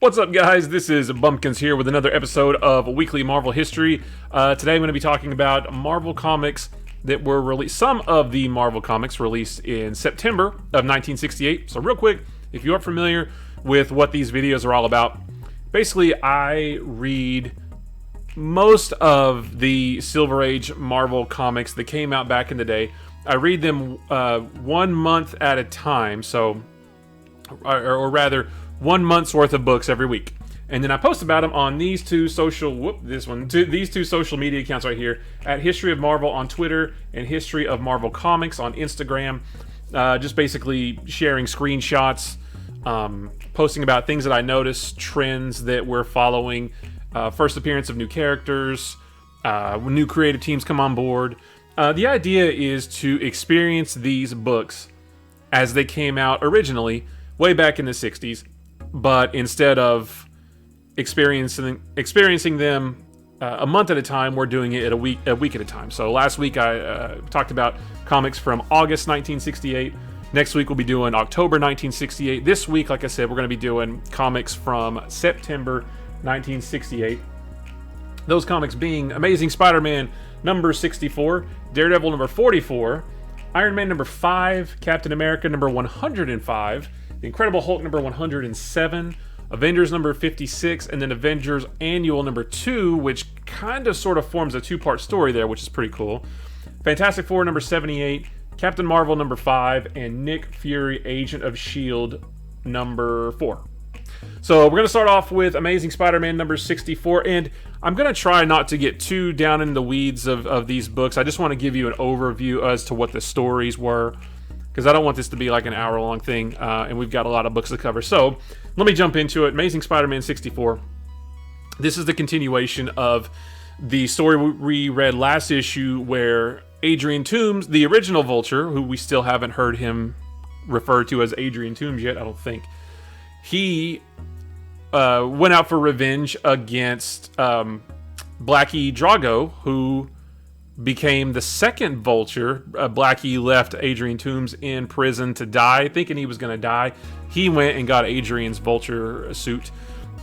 What's up, guys? This is Bumpkins here with another episode of Weekly Marvel History. Today I'm going to be talking about Marvel comics that were released. Some of the Marvel comics released in September of 1968. So real quick, if you aren't familiar with what these videos are all about, basically I read most of the Silver Age Marvel comics that came out back in the day. I read them 1 month at a time, or rather 1 month's worth of books every week, and then I post about them on these two social media accounts right here, at History of Marvel on Twitter and History of Marvel Comics on Instagram. Just basically sharing screenshots, posting about things that I noticed, trends that we're following, first appearance of new characters, new creative teams come on board. The idea is to experience these books as they came out originally, way back in the 60s. But instead of experiencing them a month at a time, we're doing it a week at a time. So last week I talked about comics from August 1968. Next week we'll be doing October 1968. This week, like I said, we're going to be doing comics from September 1968. Those comics being Amazing Spider-Man number 64, Daredevil number 44, Iron Man number 5, Captain America number 105, The Incredible Hulk number 107, Avengers number 56, and then Avengers Annual number 2, which kind of sort of forms a two-part story there, which is pretty cool. Fantastic Four number 78, Captain Marvel number 5, and Nick Fury, Agent of S.H.I.E.L.D. number 4. So we're going to start off with Amazing Spider-Man number 64, and I'm going to try not to get too down in the weeds of these books. I just want to give you an overview as to what the stories were, because I don't want this to be like an hour-long thing, and we've got a lot of books to cover. So let me jump into it. Amazing Spider-Man 64. This is the continuation of the story we read last issue, where Adrian Toomes, the original Vulture, who we still haven't heard him referred to as Adrian Toomes yet, I don't think, he went out for revenge against Blackie Drago, who became the second Vulture. Blackie left Adrian Toomes in prison to die, thinking he was going to die. He went and got Adrian's Vulture suit,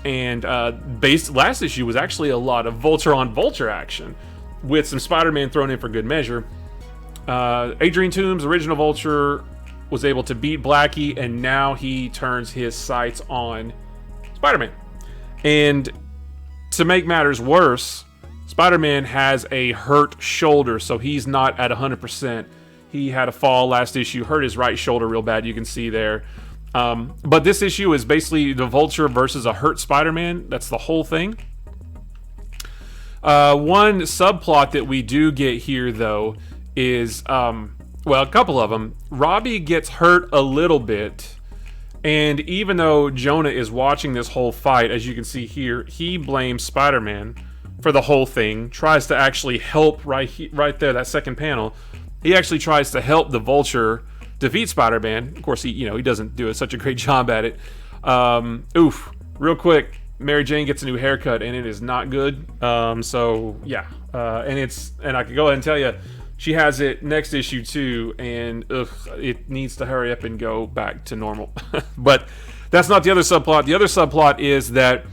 and last issue was actually a lot of Vulture on Vulture action, with some Spider-Man thrown in for good measure. Adrian Toomes, original Vulture, was able to beat Blackie, and now he turns his sights on Spider-Man. And to make matters worse, Spider-Man has a hurt shoulder, so he's not at 100%. He had a fall last issue, hurt his right shoulder real bad, you can see there. But this issue is basically the Vulture versus a hurt Spider-Man. That's the whole thing. One subplot that we do get here, though, is, a couple of them. Robbie gets hurt a little bit, and even though Jonah is watching this whole fight, as you can see here, he blames Spider-Man for the whole thing, tries to actually help right there, that second panel. He actually tries to help the Vulture defeat Spider-Man. Of course, he doesn't do such a great job at it. Real quick, Mary Jane gets a new haircut, and it is not good. And I can go ahead and tell you, she has it next issue too, and it needs to hurry up and go back to normal. But that's not the other subplot. The other subplot is that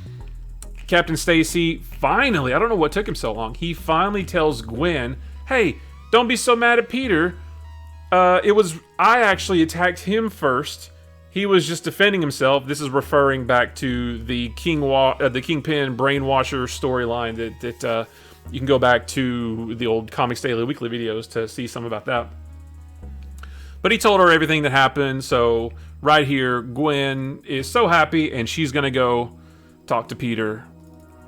Captain Stacy finally, I don't know what took him so long, he finally tells Gwen, hey, don't be so mad at Peter. I actually attacked him first. He was just defending himself. This is referring back to the Kingpin Brainwasher storyline that you can go back to the old Comics Daily Weekly videos to see some about that. But he told her everything that happened, so right here, Gwen is so happy, and she's going to go talk to Peter,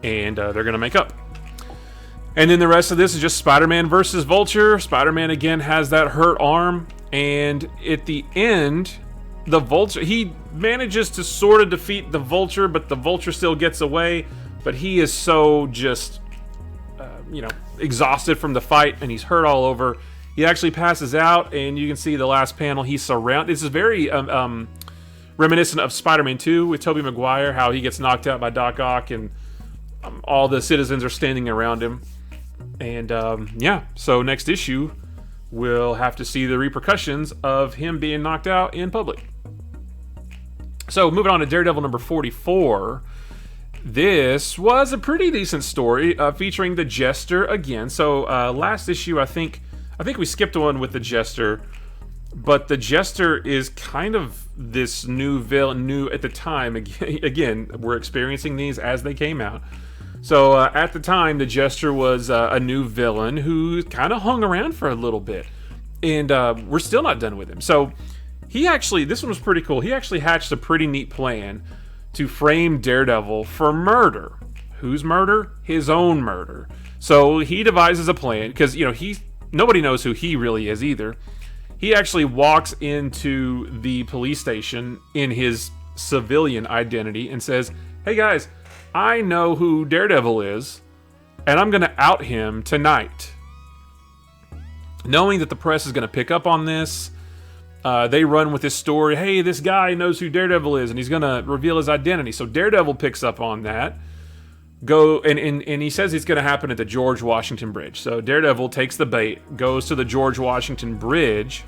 and they're going to make up. And then the rest of this is just Spider-Man versus Vulture. Spider-Man again has that hurt arm, and at the end, the Vulture, he manages to sort of defeat the Vulture, but the Vulture still gets away. But he is so just, exhausted from the fight, and he's hurt all over. He actually passes out, and you can see the last panel. He's surrounded. This is very reminiscent of Spider-Man 2 with Tobey Maguire, how he gets knocked out by Doc Ock, and all the citizens are standing around him. And so next issue, we'll have to see the repercussions of him being knocked out in public. So moving on to Daredevil number 44. This was a pretty decent story featuring the Jester again. So last issue, I think we skipped one with the Jester, but the Jester is kind of this new villain, new at the time. Again, we're experiencing these as they came out. So at the time, the Jester was a new villain who kind of hung around for a little bit, and we're still not done with him. So this one was pretty cool. He actually hatched a pretty neat plan to frame Daredevil for murder. Whose murder? His own murder. So he devises a plan, because nobody knows who he really is either. He actually walks into the police station in his civilian identity and says, "Hey guys, I know who Daredevil is, and I'm going to out him tonight." Knowing that the press is going to pick up on this, they run with this story. Hey, this guy knows who Daredevil is, and he's going to reveal his identity. So Daredevil picks up on that. And he says it's going to happen at the George Washington Bridge. So Daredevil takes the bait, goes to the George Washington Bridge,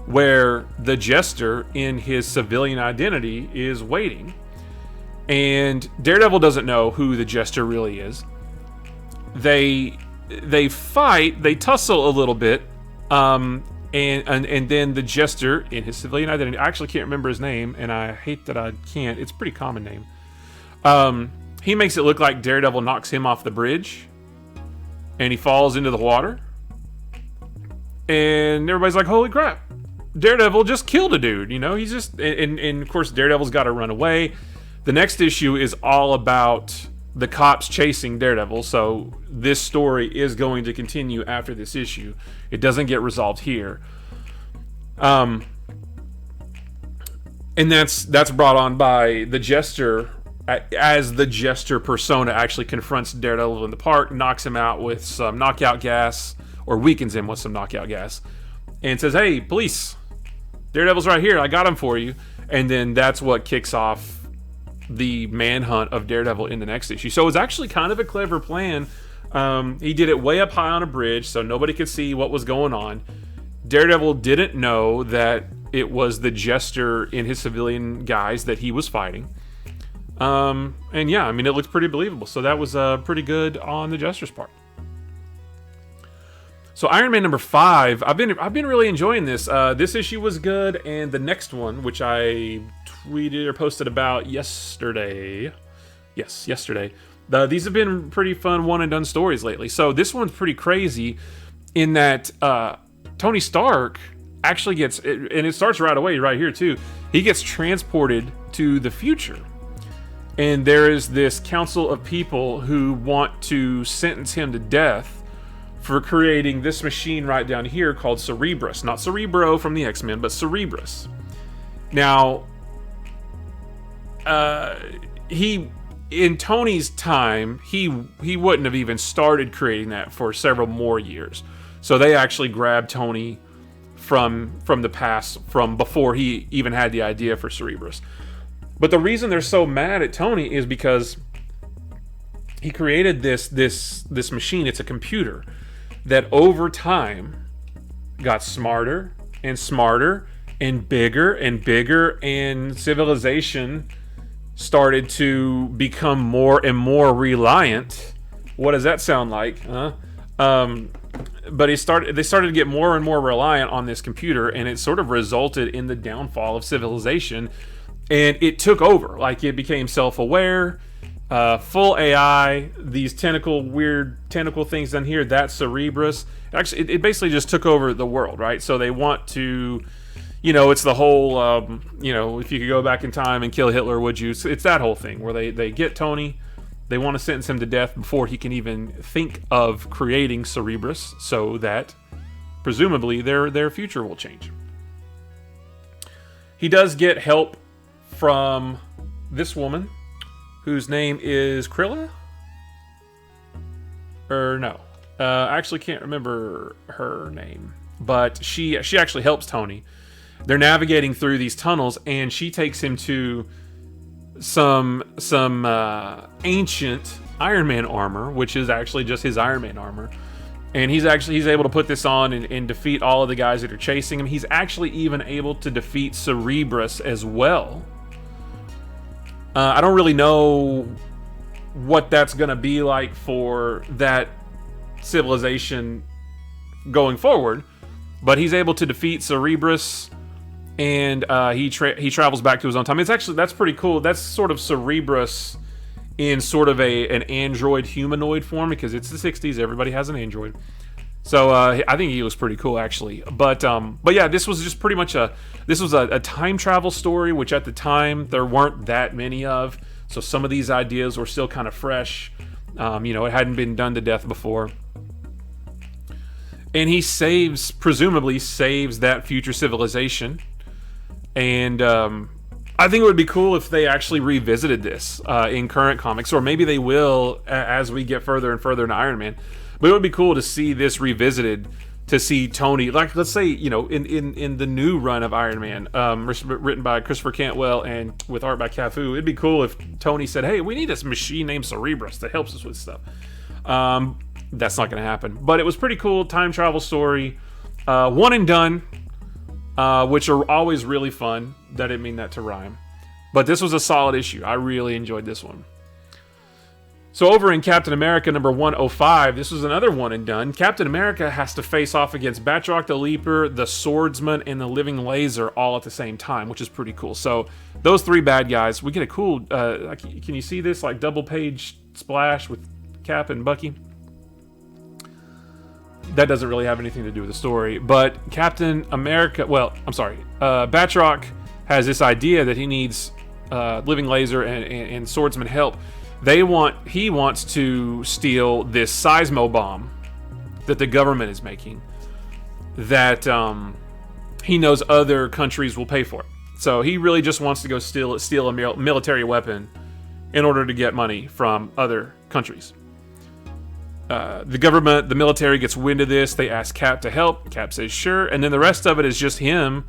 where the Jester in his civilian identity is waiting. And Daredevil doesn't know who the Jester really is. They fight, they tussle a little bit, and then the Jester in his civilian identity, I actually can't remember his name, and I hate that I can't. It's a pretty common name. He makes it look like Daredevil knocks him off the bridge, and he falls into the water. And everybody's like, "Holy crap! Daredevil just killed a dude." He's just and of course Daredevil's got to run away. The next issue is all about the cops chasing Daredevil, so this story is going to continue after this issue. It doesn't get resolved here. And that's brought on by the Jester, as the Jester persona actually confronts Daredevil in the park, knocks him out with some knockout gas, or weakens him with some knockout gas, and says, "Hey, police, Daredevil's right here, I got him for you." And then that's what kicks off the manhunt of Daredevil in the next issue. So it was actually kind of a clever plan. He did it way up high on a bridge so nobody could see what was going on. Daredevil didn't know that it was the Jester in his civilian guise that he was fighting. And yeah, it looked pretty believable. So that was pretty good on the Jester's part. So Iron Man number 5, I've been really enjoying this. This issue was good, and the next one, which I tweeted or posted about yesterday. Yes, yesterday. These have been pretty fun one and done stories lately. So this one's pretty crazy in that Tony Stark actually gets, and it starts right away right here too. He gets transported to the future. And there is this council of people who want to sentence him to death for creating this machine right down here called Cerebrus. Not Cerebro from the X-Men, but Cerebrus. Now, in Tony's time, he wouldn't have even started creating that for several more years. So they actually grabbed Tony from the past, from before he even had the idea for Cerebrus. But the reason they're so mad at Tony is because he created this machine. It's a computer that over time got smarter and smarter and bigger, and civilization started to become more and more reliant. What does that sound like? Huh? But they started to get more and more reliant on this computer, and it sort of resulted in the downfall of civilization. And it took over. Like, it became self-aware, full AI, these weird tentacle things down here, that's Cerebrus. Actually, it basically just took over the world, right? So they want to, it's the whole, if you could go back in time and kill Hitler, would you? It's that whole thing where they get Tony, they want to sentence him to death before he can even think of creating Cerebrus, so that presumably their future will change. He does get help from this woman whose name is Krilla? Or no. I actually can't remember her name. But she actually helps Tony. They're navigating through these tunnels, and she takes him to some ancient Iron Man armor, which is actually just his Iron Man armor. And he's able to put this on and defeat all of the guys that are chasing him. He's actually even able to defeat Cerebrus as well. I don't really know what that's going to be like for that civilization going forward. But he's able to defeat Cerebrus, and he travels back to his own time. That's pretty cool. That's sort of Cerebrus in sort of an android humanoid form, because it's the 60s. Everybody has an android. So I think he was pretty cool, actually. But yeah, this was just pretty much a time travel story, which at the time there weren't that many of. So some of these ideas were still kind of fresh. It hadn't been done to death before. And he presumably saves that future civilization. And I think it would be cool if they actually revisited this in current comics, or maybe they will as we get further and further into Iron Man. But it would be cool to see this revisited, to see Tony, like, let's say, in the new run of Iron Man, written by Christopher Cantwell and with art by Cafu. It'd be cool if Tony said, hey, we need this machine named Cerebrus that helps us with stuff. That's not going to happen. But it was pretty cool, time travel story. One and done, which are always really fun. I didn't mean that to rhyme. But this was a solid issue. I really enjoyed this one. So over in Captain America number 105, this was another one and done. Captain America has to face off against Batroc the Leaper, the Swordsman, and the Living Laser all at the same time, which is pretty cool. So those three bad guys, we get a cool, can you see this, like, double page splash with Cap and Bucky? That doesn't really have anything to do with the story, but Captain America, Batroc has this idea that he needs Living Laser and Swordsman help. He wants to steal this seismo bomb that the government is making, that he knows other countries will pay for it. So he really just wants to go steal a military weapon in order to get money from other countries. The military gets wind of this. They ask Cap to help. Cap says sure, and then the rest of it is just him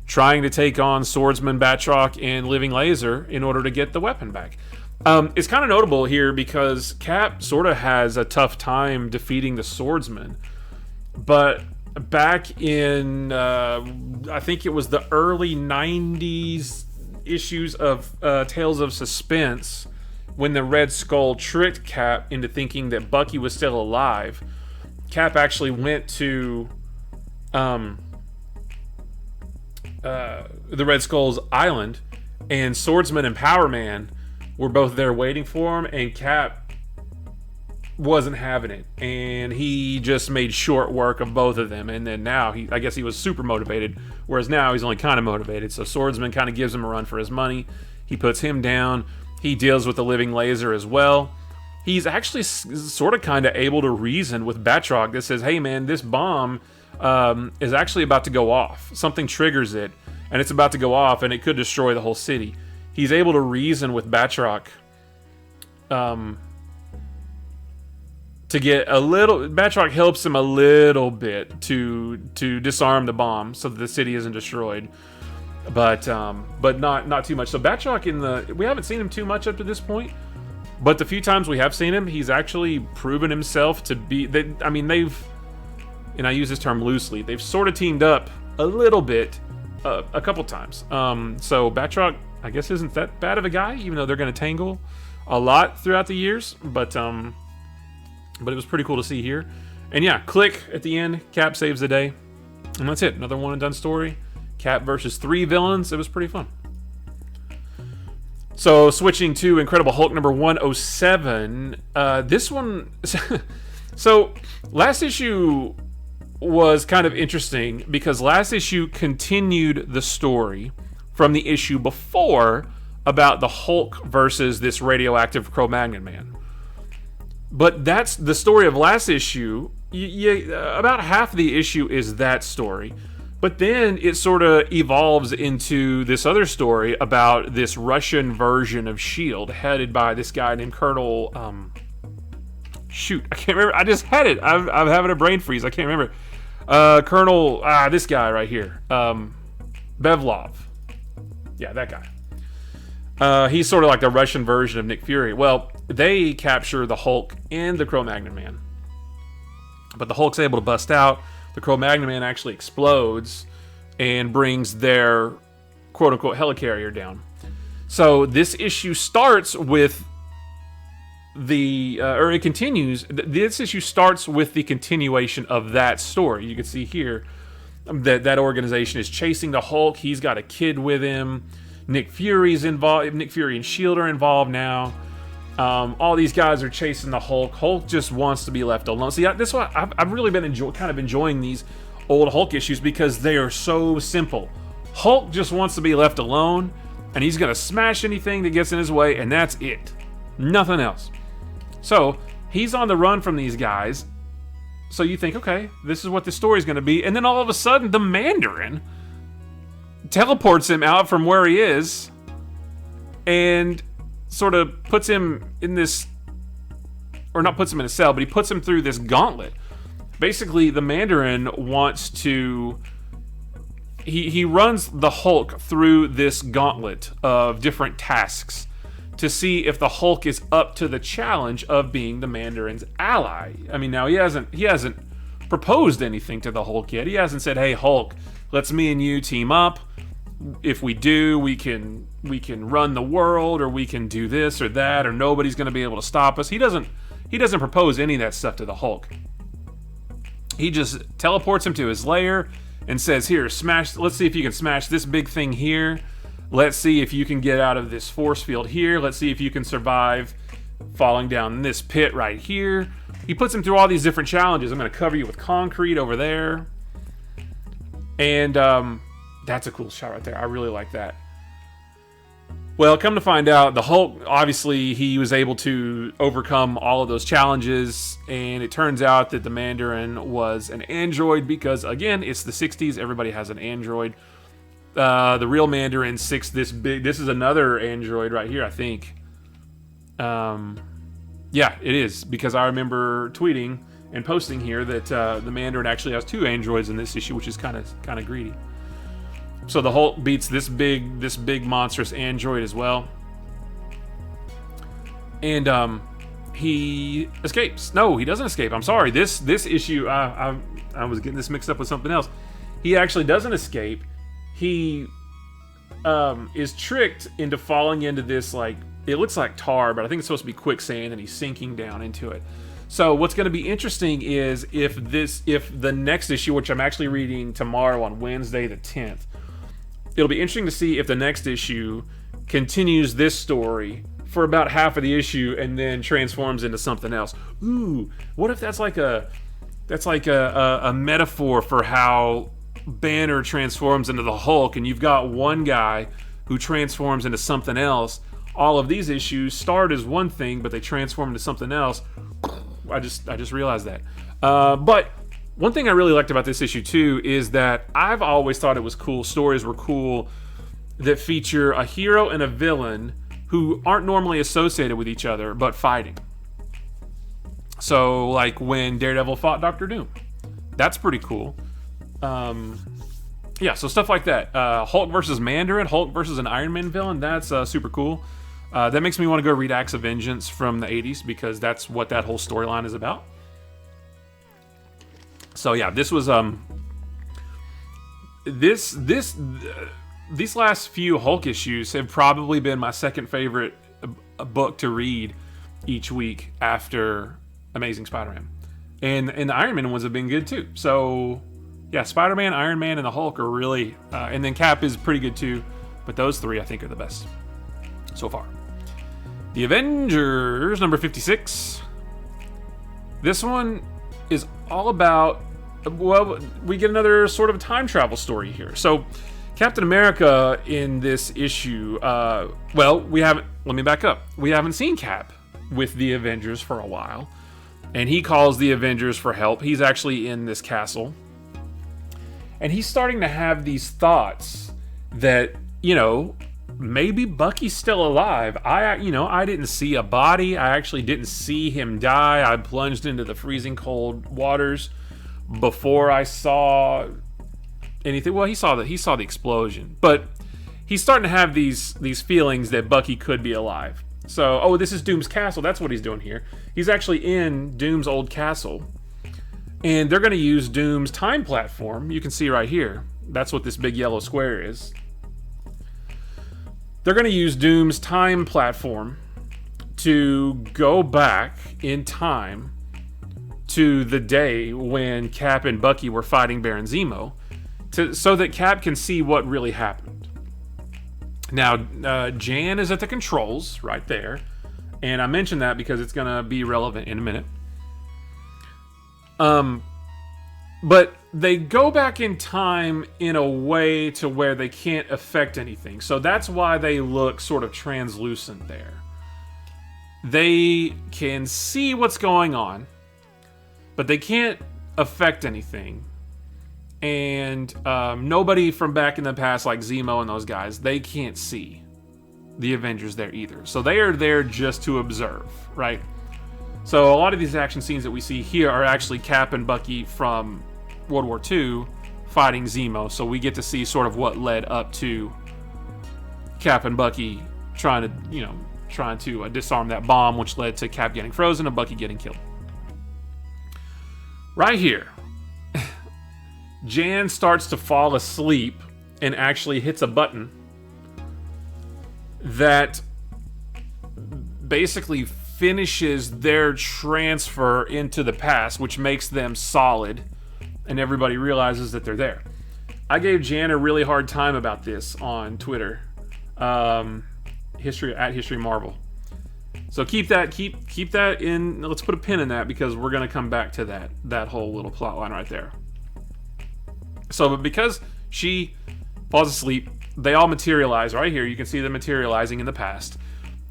trying to take on Swordsman, Batroc, and Living Laser in order to get the weapon back. It's kind of notable here because Cap sort of has a tough time defeating the Swordsman, but back in I think it was the early 90s issues of Tales of Suspense, when the Red Skull tricked Cap into thinking that Bucky was still alive, Cap actually went to the Red Skull's island, and Swordsman and Power Man were both there waiting for him, and Cap wasn't having it, and he just made short work of both of them. And then now I guess he was super motivated, whereas now he's only kind of motivated. So Swordsman kind of gives him a run for his money. He puts him down. He deals with the Living Laser as well. He's actually sort of kind of able to reason with Batroc that says, hey man, this bomb is actually about to go off. Something triggers it, and it's about to go off, and it could destroy the whole city. He's able to reason with Batroc to get a little... Batroc helps him a little bit to disarm the bomb so that the city isn't destroyed. But not too much. So Batroc we haven't seen him too much up to this point, but the few times we have seen him, he's actually proven himself to be... they've, and I use this term loosely, they've sort of teamed up a little bit a couple times. So Batroc, I guess, isn't that bad of a guy, even though they're going to tangle a lot throughout the years. But it was pretty cool to see here. And yeah, click at the end, Cap saves the day. And that's it. Another one and done story. Cap versus 3 villains. It was pretty fun. So switching to Incredible Hulk number 107. This one... So last issue was kind of interesting because last issue continued the story from the issue before about the Hulk versus this radioactive Cro-Magnon man. But that's the story of last issue. About half of the issue is that story. But then it sort of evolves into this other story about this Russian version of S.H.I.E.L.D. headed by this guy named Colonel... shoot, I can't remember. I just had it. I'm having a brain freeze. I can't remember. Colonel... this guy right here. Bevlov. Yeah, that guy. He's sort of like the Russian version of Nick Fury. Well, they capture the Hulk and the Cro-Magnon man. But the Hulk's able to bust out. The Cro-Magnon man actually explodes and brings their quote-unquote helicarrier down. So this issue starts with it continues. This issue starts with the continuation of that story. You can see here that organization is chasing the Hulk. He's got a kid with him. Nick Fury's involved. Nick Fury and S.H.I.E.L.D. are involved now. All these guys are chasing the Hulk. Hulk just wants to be left alone. See, this is why I've really been enjoying these old Hulk issues, because they are so simple. Hulk just wants to be left alone, and he's gonna smash anything that gets in his way, and that's it. Nothing else. So he's on the run from these guys. So you think, okay, this is what the story's gonna be, and then all of a sudden, the Mandarin teleports him out from where he is, and sort of puts him in this, or not puts him in a cell, but he puts him through this gauntlet. Basically, the Mandarin wants to, he runs the Hulk through this gauntlet of different tasks to see if the Hulk is up to the challenge of being the Mandarin's ally. I mean, now he hasn't proposed anything to the Hulk yet. He hasn't said, "Hey Hulk, let's me and you team up. If we do, we can run the world, or we can do this or that, or nobody's going to be able to stop us." He doesn't propose any of that stuff to the Hulk. He just teleports him to his lair and says, "Here, smash. Let's see if you can smash this big thing here. Let's see if you can get out of this force field here. Let's see if you can survive falling down this pit right here." He puts him through all these different challenges. I'm going to cover you with concrete over there. And that's a cool shot right there. I really like that. Well, come to find out, the Hulk, obviously, he was able to overcome all of those challenges, and it turns out that the Mandarin was an android because, again, it's the 60s. Everybody has an android. The real Mandarin, this is another android right here, I think. Yeah, it is, because I remember tweeting and posting here that the Mandarin actually has 2 androids in this issue, which is kind of greedy. So the Hulk beats this big monstrous android as well, and he escapes. No, he doesn't escape. I'm sorry. This issue, I was getting this mixed up with something else. He actually doesn't escape. He is tricked into falling into this, like, it looks like tar, but I think it's supposed to be quicksand, and he's sinking down into it. So what's going to be interesting is if the next issue, which I'm actually reading tomorrow on Wednesday the 10th, it'll be interesting to see if the next issue continues this story for about half of the issue and then transforms into something else. Ooh, what if that's like a metaphor for how Banner transforms into the Hulk, and you've got one guy who transforms into something else. All of these issues start as one thing, but they transform into something else. I just realized that. But one thing I really liked about this issue too is that I've always thought it was cool. Stories were cool that feature a hero and a villain who aren't normally associated with each other, but fighting. So, like when Daredevil fought Dr. Doom, that's pretty cool. Yeah, so stuff like that. Hulk versus Mandarin, Hulk versus an Iron Man villain, that's super cool. That makes me want to go read Acts of Vengeance from the 80s, because that's what that whole storyline is about. So yeah, this was these last few Hulk issues have probably been my second favorite book to read each week after Amazing Spider-Man, and the Iron Man ones have been good too. So yeah, Spider-Man, Iron Man, and the Hulk are really, and then Cap is pretty good too. But those 3 I think are the best so far. The Avengers, number 56. This one is all about, well, we get another sort of time travel story here. So Captain America in this issue, well, let me back up. We haven't seen Cap with the Avengers for a while, and he calls the Avengers for help. He's actually in this castle, and he's starting to have these thoughts that, maybe Bucky's still alive. I didn't see a body. I actually didn't see him die. I plunged into the freezing cold waters before I saw anything. Well, he saw the explosion, but he's starting to have these feelings that Bucky could be alive. So, this is Doom's castle. That's what he's doing here. He's actually in Doom's old castle, and they're going to use Doom's time platform. You can see right here. That's what this big yellow square is. They're going to use Doom's time platform to go back in time to the day when Cap and Bucky were fighting Baron Zemo, so that Cap can see what really happened. Now, Jan is at the controls right there, and I mentioned that because it's going to be relevant in a minute. But they go back in time in a way to where they can't affect anything. So that's why they look sort of translucent there. They can see what's going on, but they can't affect anything. And nobody from back in the past, like Zemo and those guys, they can't see the Avengers there either. So they are there just to observe, right? So a lot of these action scenes that we see here are actually Cap and Bucky from World War II fighting Zemo. So we get to see sort of what led up to Cap and Bucky trying to disarm that bomb, which led to Cap getting frozen and Bucky getting killed. Right here, Jan starts to fall asleep and actually hits a button that basically finishes their transfer into the past, which makes them solid, and everybody realizes that they're there. I gave Jan a really hard time about this on Twitter, History Marvel. So keep that in. Let's put a pin in that because we're gonna come back to that whole little plot line right there. So, but because she falls asleep, they all materialize right here. You can see them materializing in the past.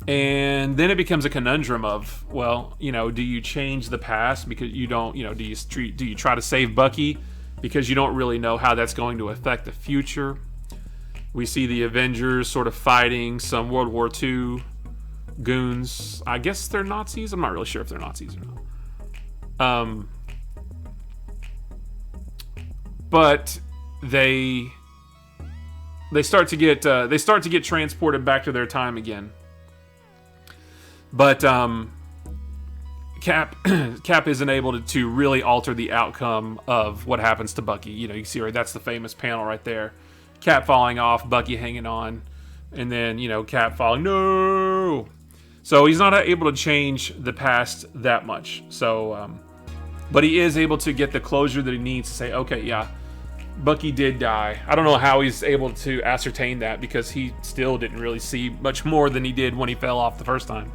And then it becomes a conundrum of, well, do you change the past because you don't, do you try to save Bucky because you don't really know how that's going to affect the future? We see the Avengers sort of fighting some World War II goons. I guess they're Nazis. I'm not really sure if they're Nazis or not. But they start to get transported back to their time again. But Cap isn't able to really alter the outcome of what happens to Bucky. You can see right, that's the famous panel right there. Cap falling off, Bucky hanging on, and then Cap falling. No. So he's not able to change the past that much. So, but he is able to get the closure that he needs to say, okay, yeah, Bucky did die. I don't know how he's able to ascertain that because he still didn't really see much more than he did when he fell off the first time.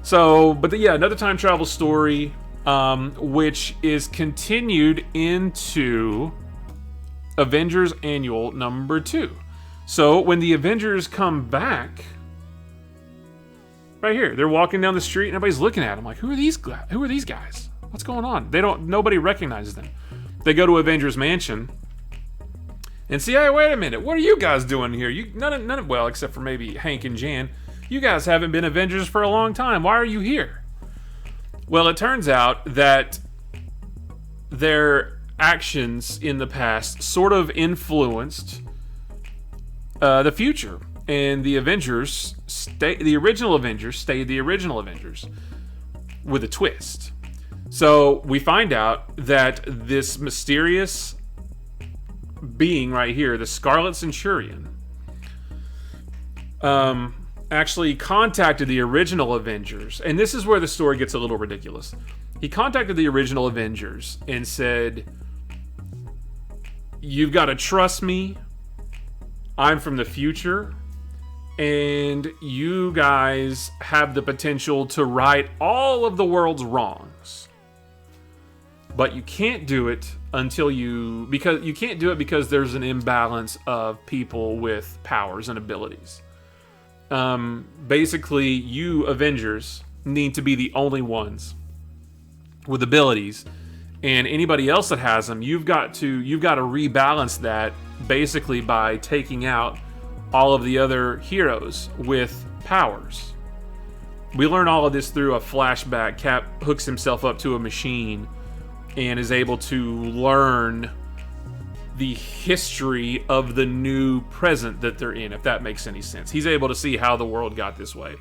So, but another time travel story, which is continued into Avengers Annual number 2. So when the Avengers come back, right here, they're walking down the street and everybody's looking at them like, who are these guys? What's going on? Nobody recognizes them. They go to Avengers Mansion and see, hey, wait a minute, what are you guys doing here? Well, except for maybe Hank and Jan. You guys haven't been Avengers for a long time. Why are you here? Well, it turns out that their actions in the past sort of influenced the future. And the Avengers, the original Avengers, stayed the original Avengers with a twist. So we find out that this mysterious being right here, the Scarlet Centurion, actually contacted the original Avengers. And this is where the story gets a little ridiculous. He contacted the original Avengers and said, you've got to trust me. I'm from the future. And you guys have the potential to right all of the world's wrongs. But you can't do it because there's an imbalance of people with powers and abilities. Basically, you Avengers need to be the only ones with abilities, and anybody else that has them, you've got to rebalance that basically by taking out all of the other heroes with powers. We learn all of this through a flashback. Cap hooks himself up to a machine and is able to learn the history of the new present that they're in, if that makes any sense. He's able to see how the world got this way.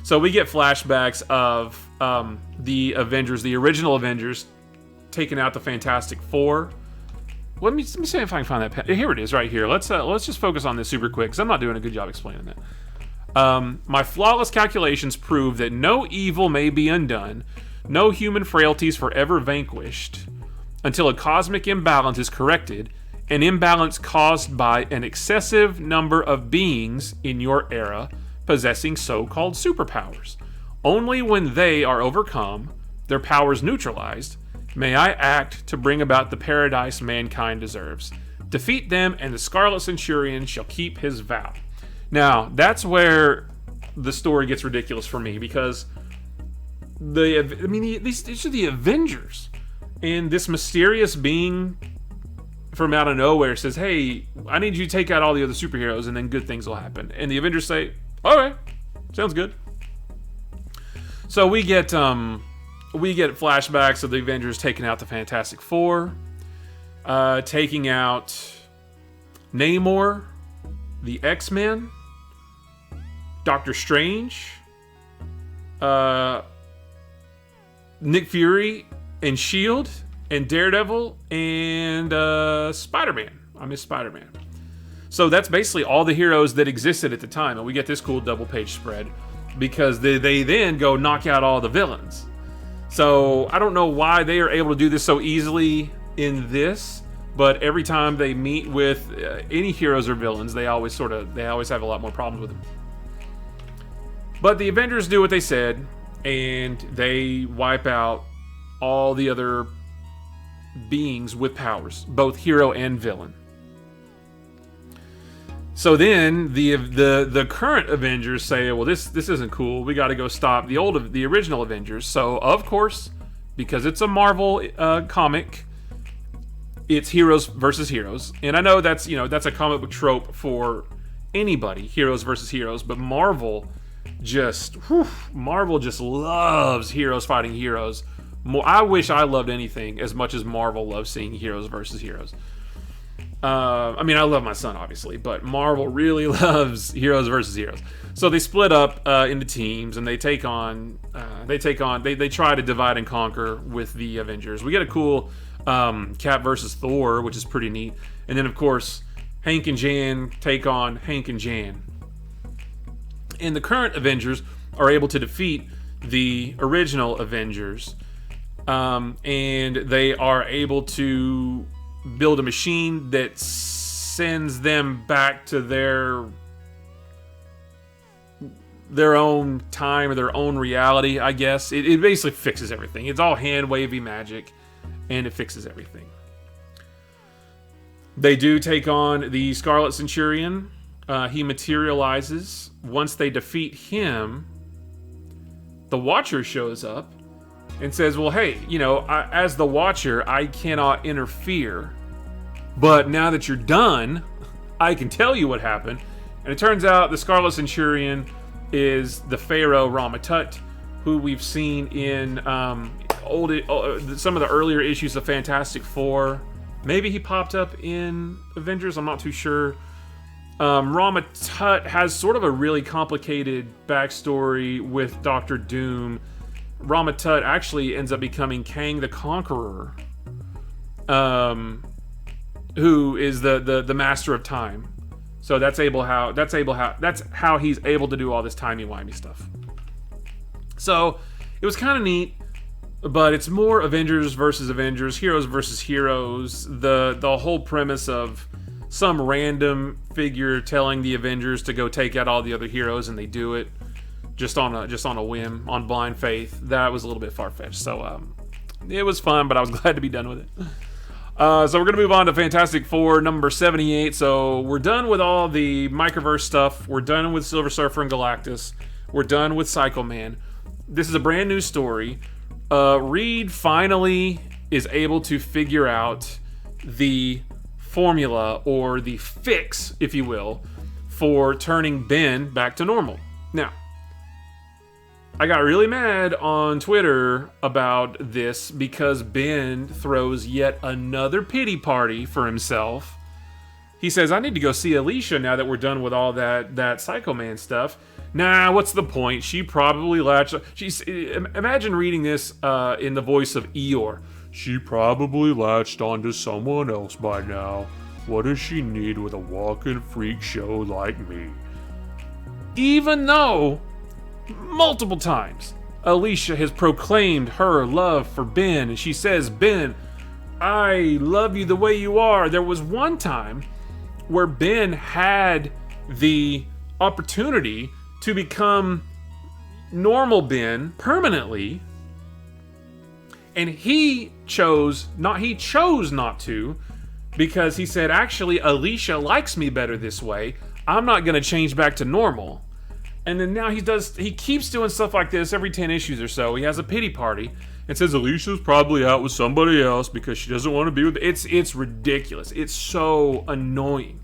So we get flashbacks of the Avengers, the original Avengers, taking out the Fantastic Four. Let me see if I can find that. Here it is, right here. Let's just focus on this super quick, because I'm not doing a good job explaining that. My flawless calculations prove that no evil may be undone, no human frailties forever vanquished, until a cosmic imbalance is corrected, an imbalance caused by an excessive number of beings in your era possessing so-called superpowers. Only when they are overcome, their powers neutralized, may I act to bring about the paradise mankind deserves. Defeat them, and the Scarlet Centurion shall keep his vow. Now, that's where the story gets ridiculous for me, because these are the Avengers. And this mysterious being from out of nowhere says, hey, I need you to take out all the other superheroes and then good things will happen. And the Avengers say, okay, sounds good. So we get flashbacks of the Avengers taking out the Fantastic Four, taking out Namor, the X-Men, Doctor Strange, Nick Fury, and S.H.I.E.L.D., and Daredevil, and Spider-Man. I miss Spider-Man. So that's basically all the heroes that existed at the time, and we get this cool double-page spread, because they then go knock out all the villains. So I don't know why they are able to do this so easily in this, but every time they meet with any heroes or villains, they always have a lot more problems with them. But the Avengers do what they said, and they wipe out all the other beings with powers, both hero and villain. So then the current Avengers say, well, this isn't cool. We got to go stop the original Avengers. So of course, because it's a Marvel comic, it's heroes versus heroes. And I know that's a comic book trope for anybody, heroes versus heroes. But Marvel just loves heroes fighting heroes. I wish I loved anything as much as Marvel loves seeing heroes versus heroes. I love my son, obviously, but Marvel really loves heroes versus heroes. So they split up into teams, and they try to divide and conquer with the Avengers. We get a cool Cap versus Thor, which is pretty neat. And then, of course, Hank and Jan take on Hank and Jan. And the current Avengers are able to defeat the original Avengers. And they are able to build a machine that sends them back to their own time or their own reality, I guess. It basically fixes everything. It's all hand-wavy magic, and it fixes everything. They do take on the Scarlet Centurion. He materializes. Once they defeat him, the Watcher shows up and says, well, hey, as the Watcher, I cannot interfere. But now that you're done, I can tell you what happened. And it turns out the Scarlet Centurion is the Pharaoh Rama-Tut, who we've seen in some of the earlier issues of Fantastic Four. Maybe he popped up in Avengers, I'm not too sure. Rama-Tut has sort of a really complicated backstory with Doctor Doom. Rama-Tut actually ends up becoming Kang the Conqueror, who is the master of time. So that's how he's able to do all this timey-wimey stuff. So it was kind of neat, but it's more Avengers versus Avengers, heroes versus heroes. The whole premise of some random figure telling the Avengers to go take out all the other heroes, and they do it just on a whim, on blind faith. That was a little bit far-fetched. So it was fun, but I was glad to be done with it. So we're going to move on to Fantastic Four number 78. So we're done with all the Microverse stuff. We're done with Silver Surfer and Galactus. We're done with Psycho Man. This is a brand new story. Reed finally is able to figure out the formula, or the fix, if you will, for turning Ben back to normal. Now, I got really mad on Twitter about this because Ben throws yet another pity party for himself. He says, I need to go see Alicia now that we're done with all that Psycho Man stuff. Nah, what's the point? She probably latched... Imagine reading this in the voice of Eeyore. She probably latched onto someone else by now. What does she need with a walking freak show like me? even though multiple times Alicia has proclaimed her love for Ben, and she says, Ben, I love you the way you are. There was one time where Ben had the opportunity to become normal Ben permanently, and he chose not to, because he said, actually, Alicia likes me better this way. I'm not going to change back to normal. And then now he keeps doing stuff like this every 10 issues or so. He has a pity party and says Alicia's probably out with somebody else because she doesn't want to be with. It's ridiculous. It's so annoying.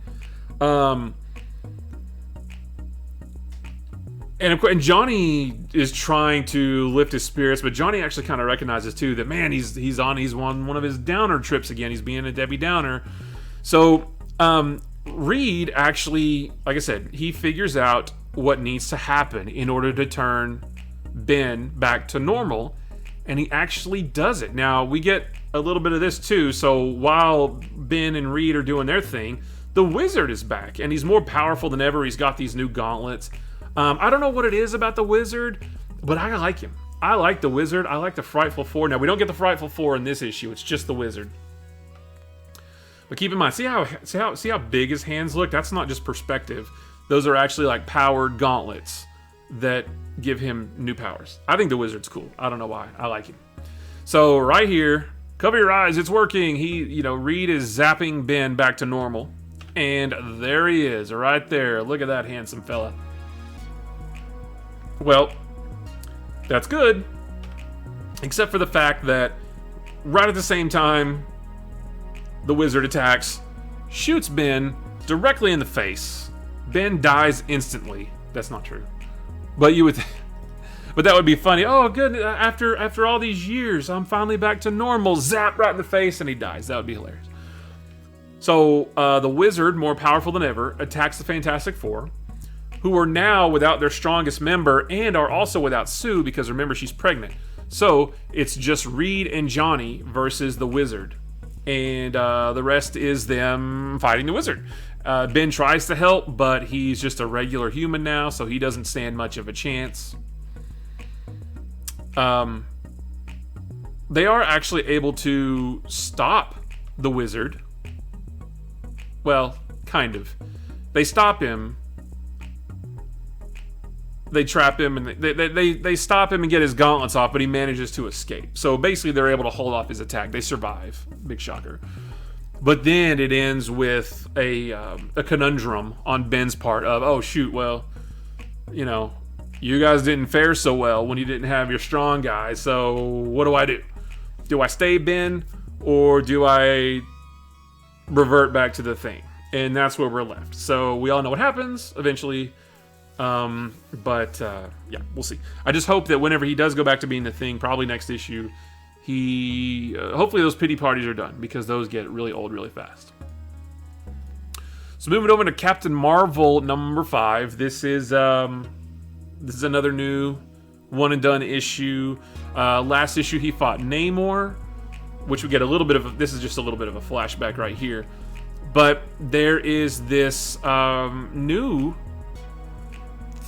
And Johnny is trying to lift his spirits, but Johnny actually kind of recognizes too that, man, he's on one of his downer trips again. He's being a Debbie Downer. So Reed actually, like I said, he figures out what needs to happen in order to turn Ben back to normal, and he actually does it. Now we get a little bit of this too. So while Ben and Reed are doing their thing, the Wizard is back, and he's more powerful than ever. He's got these new gauntlets. I don't know what it is about the Wizard, but I like him. I like the Wizard. I like the Frightful Four. Now, we don't get the Frightful Four in this issue. It's just the Wizard. But keep in mind, see how big his hands look? That's not just perspective. Those are actually like powered gauntlets that give him new powers. I think the Wizard's cool. I don't know why. I like him. So right here, cover your eyes. It's working. Reed is zapping Ben back to normal. And there he is, right there. Look at that handsome fella. Well, that's good, except for the fact that right at the same time the Wizard attacks, shoots Ben directly in the face. Ben dies instantly. That's not true, but but that would be funny. Oh, good! After all these years, I'm finally back to normal. Zap right in the face, and he dies. That would be hilarious. So the Wizard, more powerful than ever, attacks the Fantastic Four, who are now without their strongest member and are also without Sue because, remember, she's pregnant. So it's just Reed and Johnny versus the Wizard. And the rest is them fighting the Wizard. Ben tries to help, but he's just a regular human now, so he doesn't stand much of a chance. They are actually able to stop the Wizard. Well, kind of. They stop him. They trap him, and they stop him and get his gauntlets off, but he manages to escape. So basically, they're able to hold off his attack. They survive. Big shocker. But then it ends with a conundrum on Ben's part of, oh, shoot, well, you guys didn't fare so well when you didn't have your strong guy, so what do I do? Do I stay Ben, or do I revert back to the thing? And that's where we're left. So we all know what happens eventually. Yeah, we'll see. I just hope that whenever he does go back to being the Thing, probably next issue, hopefully those pity parties are done, because those get really old really fast. So moving over to Captain Marvel number 5. This is another new one and done issue. Last issue he fought Namor, which we get a little bit of. This is just a little bit of a flashback right here, but there is this new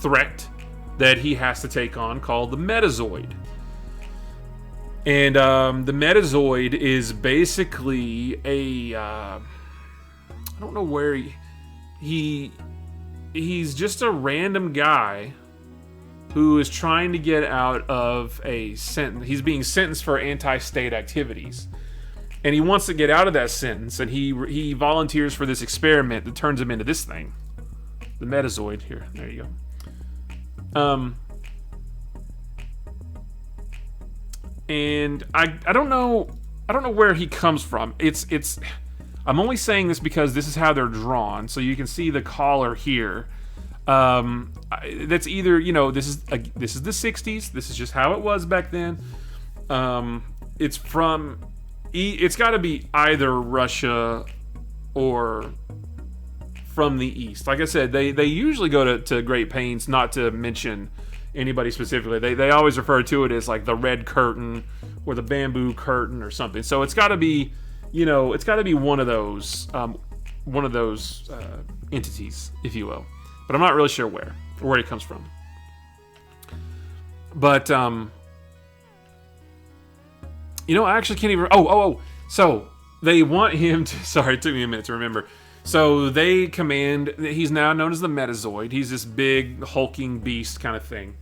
threat that he has to take on called the Metazoid. And the Metazoid is basically I don't know where he's just a random guy who is trying to get out of a sentence. He's being sentenced for anti-state activities, and he wants to get out of that sentence, and he volunteers for this experiment that turns him into this thing, the Metazoid. Here, there you go. And I don't know where he comes from. I'm only saying this because this is how they're drawn, so you can see the collar here. That's either, this is the 60s. This is just how it was back then. It's got to be either Russia or from the East. Like I said, they usually go to great pains not to mention anybody specifically. They always refer to it as like the Red Curtain or the Bamboo Curtain or something. So it's got to be, one of those entities, if you will. But I'm not really sure where. or where he comes from. But I actually can't even. So they want him to. Sorry, it took me a minute to remember. So they command. He's now known as the Metazoid. He's this big hulking beast kind of thing.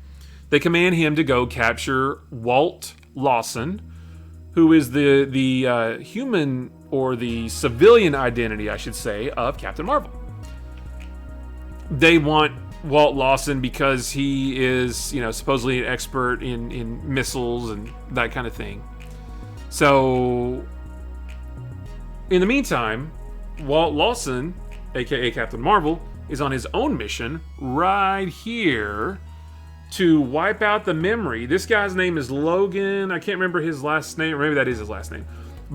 They command him to go capture Walt Lawson, who is the human, or the civilian identity, I should say, of Captain Marvel. They want Walt Lawson because he is, supposedly an expert in missiles and that kind of thing. So, in the meantime, Walt Lawson, aka Captain Marvel, is on his own mission right here to wipe out the memory. This guy's name is Logan. I can't remember his last name, or maybe that is his last name.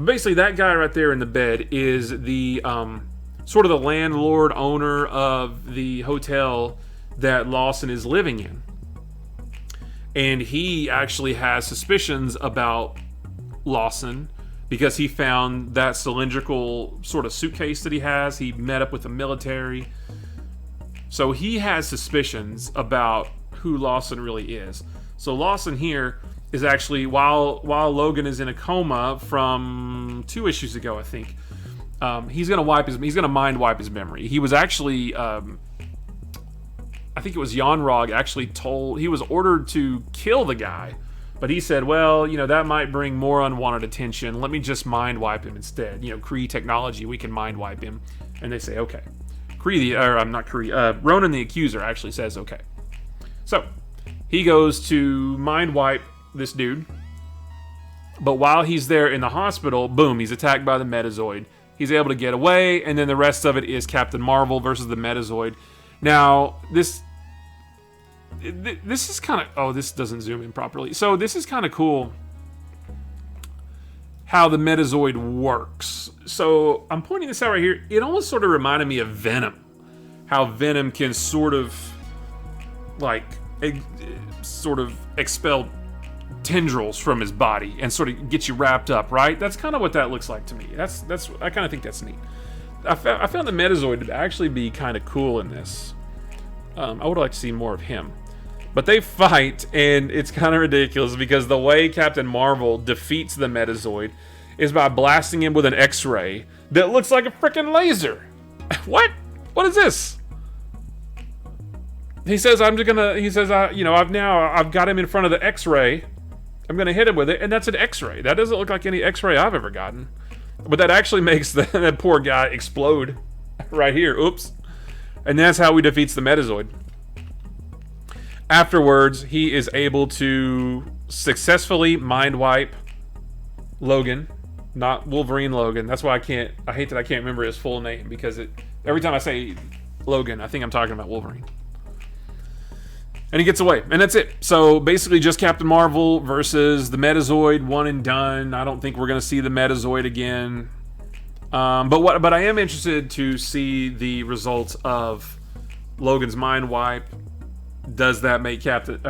Basically, that guy right there in the bed is the sort of the landlord, owner of the hotel that Lawson is living in. And he actually has suspicions about Lawson because he found that cylindrical sort of suitcase that he has. He met up with the military. So he has suspicions about who Lawson really is. So Lawson here is actually, while Logan is in a coma from 2 issues ago, I think, he's gonna mind wipe his memory. He was actually, I think it was Jan-Rog actually he was ordered to kill the guy, but he said, well, that might bring more unwanted attention. Let me just mind wipe him instead. Kree technology, we can mind wipe him. And they say, okay. Ronan the Accuser actually says, okay. So, he goes to mind wipe this dude, but while he's there in the hospital, boom, he's attacked by the Metazoid. He's able to get away, and then the rest of it is Captain Marvel versus the Metazoid. Now, this is kind of... Oh, this doesn't zoom in properly. So, this is kind of cool how the Metazoid works. So, I'm pointing this out right here. It almost sort of reminded me of Venom. How Venom can sort of expel tendrils from his body and sort of get you wrapped up, right? That's kind of what that looks like to me. That's I kind of think that's neat. I found the Metazoid to actually be kind of cool in this. I would like to see more of him. But they fight, and it's kind of ridiculous because the way Captain Marvel defeats the Metazoid is by blasting him with an X-ray that looks like a freaking laser. What? What is this? He says, I've got him in front of the X-ray. I'm gonna hit him with it, and that's an X-ray. That doesn't look like any X-ray I've ever gotten. But that actually makes that poor guy explode right here. Oops. And that's how he defeats the Metazoid. Afterwards, he is able to successfully mind wipe Logan, not Wolverine Logan. That's why I hate that I can't remember his full name, because every time I say Logan, I think I'm talking about Wolverine. And he gets away, and that's it. So basically just Captain Marvel versus the Metazoid, one and done. I don't think we're going to see the Metazoid again. But I am interested to see the results of Logan's mind wipe. Does that make Captain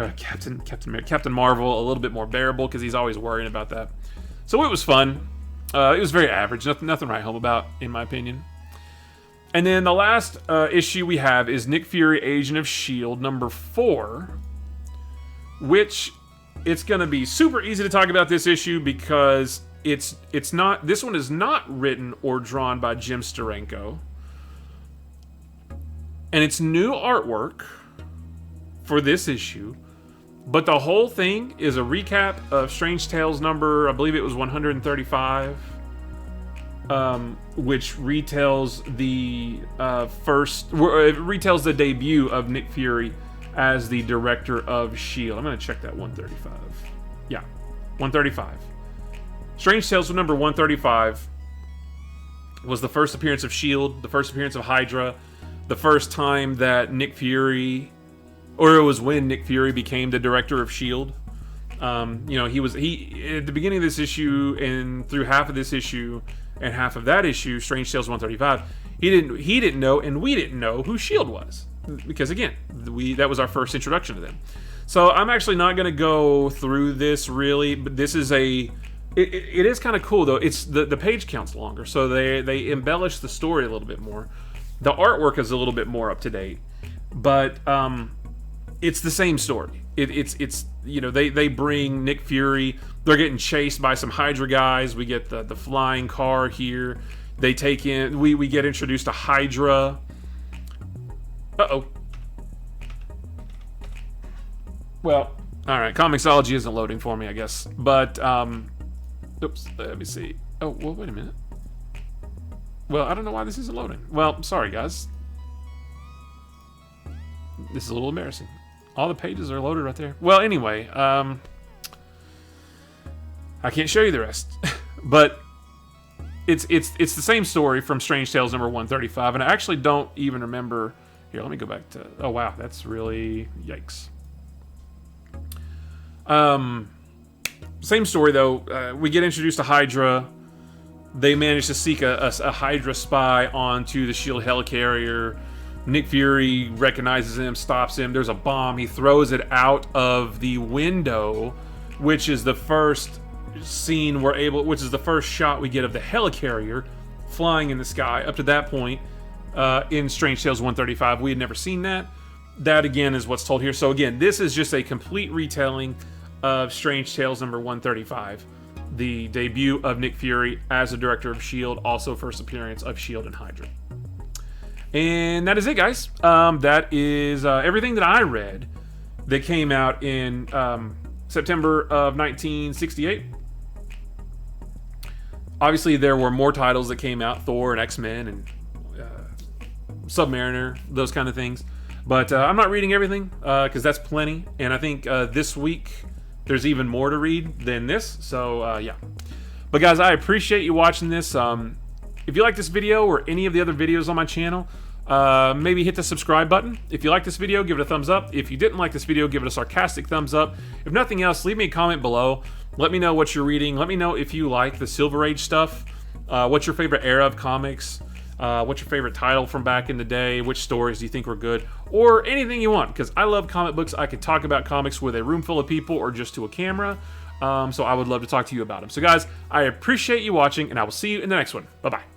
Marvel a little bit more bearable, because he's always worrying about that. So it was fun. It was very average. Nothing to write home about, in my opinion. And then the last issue we have is Nick Fury, Agent of S.H.I.E.L.D. number 4, which it's going to be super easy to talk about this issue because this one is not written or drawn by Jim Steranko. And it's new artwork for this issue, but the whole thing is a recap of Strange Tales number, I believe it was 135. Which retells the retells the debut of Nick Fury as the director of S.H.I.E.L.D. I'm going to check that 135. Yeah, 135. Strange Tales number 135 was the first appearance of S.H.I.E.L.D., the first appearance of Hydra, the first time that Nick Fury, or it was when Nick Fury became the director of S.H.I.E.L.D. He at the beginning of this issue and through half of this issue and half of that issue, Strange Tales 135, he didn't know, and we didn't know who S.H.I.E.L.D. was, because again, that was our first introduction to them. So I'm actually not going to go through this really, but this is it is kind of cool though. It's the page count's longer, so they embellish the story a little bit more. The artwork is a little bit more up to date, but it's the same story. It's you know, they bring Nick Fury. They're getting chased by some Hydra guys. We get the flying car here. They take in. We get introduced to Hydra. Uh-oh. Well, all right. Comixology isn't loading for me, I guess. But oops. Let me see. Oh, well, wait a minute. Well, I don't know why this isn't loading. Well, sorry, guys. This is a little embarrassing. All the pages are loaded right there. Well, anyway, I can't show you the rest. But it's the same story from Strange Tales number 135, and I actually don't even remember. Here, let me go back to. Oh wow, that's really yikes. Same story though. We get introduced to Hydra. They manage to seek a Hydra spy onto the SHIELD helicarrier. Nick Fury recognizes him, stops him. There's a bomb. He throws it out of the window, which is the first scene which is the first shot we get of the helicarrier flying in the sky. Up to that point, in Strange Tales 135, we had never seen that. That again is what's told here. So again, this is just a complete retelling of Strange Tales number 135, the debut of Nick Fury as the director of SHIELD, also first appearance of SHIELD and Hydra. And that is it, guys. That is everything that I read that came out in September of 1968. Obviously, there were more titles that came out, Thor and X-Men and Submariner, those kind of things. But I'm not reading everything because that's plenty. And I think this week there's even more to read than this. So, yeah. But, guys, I appreciate you watching this. If you like this video or any of the other videos on my channel, maybe hit the subscribe button. If you like this video, give it a thumbs up. If you didn't like this video, give it a sarcastic thumbs up. If nothing else, leave me a comment below. Let me know what you're reading. Let me know if you like the Silver Age stuff. What's your favorite era of comics? What's your favorite title from back in the day? Which stories do you think were good? Or anything you want, because I love comic books. I could talk about comics with a room full of people or just to a camera. So I would love to talk to you about them. So guys, I appreciate you watching, and I will see you in the next one. Bye-bye.